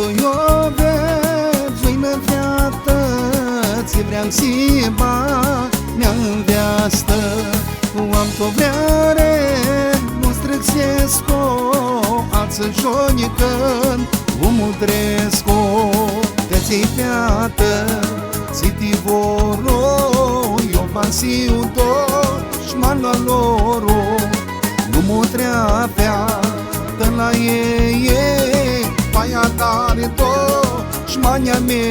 iubesc, zoi-mă fiată, ți vreau si ba mea în viață. Am to vreare, nu străxesc-o, ață jonicăn, umudresco. Te ți fiată, ți tivoro, eu pasiu to, șmanla loro. Nu mă treapea, dă la ei, paia tare to, șmania mea.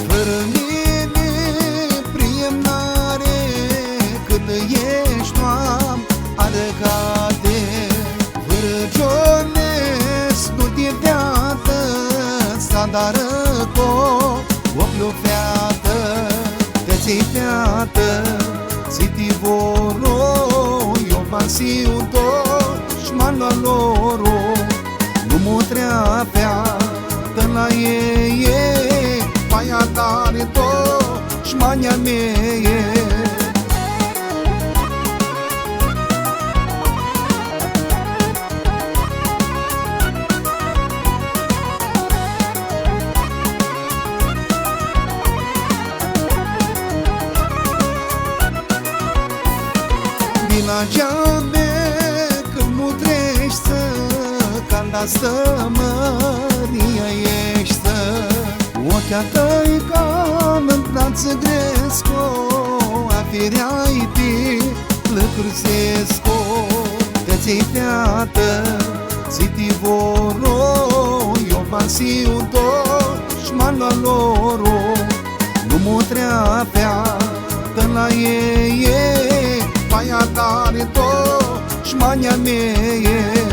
Fără mine priemnare, când ești nu-am arăcate. Vârăcionesc, nu te viată, s-a darăco, o plufeată. Te-ți fiată, ți tivoro, eu pasiu tot, șmanla loro. Nu mă treapea, dă la ei, paia tare tot, șmania mea. Din ageame când nu treci să, când asta măria ești să. Ochea tăi ca-n brață gresco, afirea-i ti lăcrăsesco. Te-ți fiată, ți tivoro, eu pasiu tot, șmanla loro. Nu mă treapea, dă la ei, paia tare tot, șmania mea.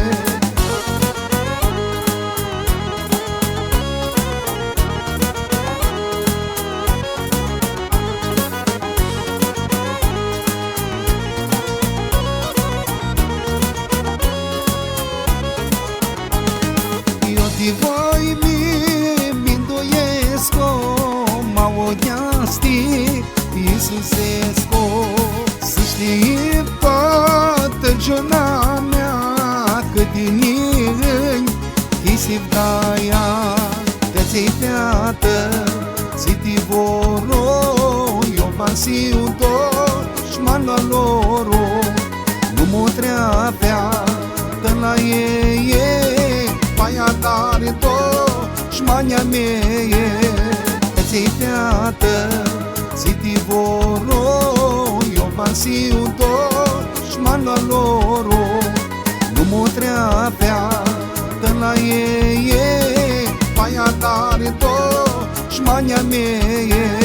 Eu te voi mi-ndoiesc-o, mă odiasti Iisusesco. Să știi toată jona mea, că din mine Isip daia. Te-ți fiată, ți tivoro, eu pasiu tot, șmanla loro. Nu mă treapea, dă la ei, paia tare tot, șmania mea. Te-ți fiată, ți tivoro, eu pasiu tot, șmanla loro. Nu mă treapea, dă la ei, paia tare tot, șmania mea.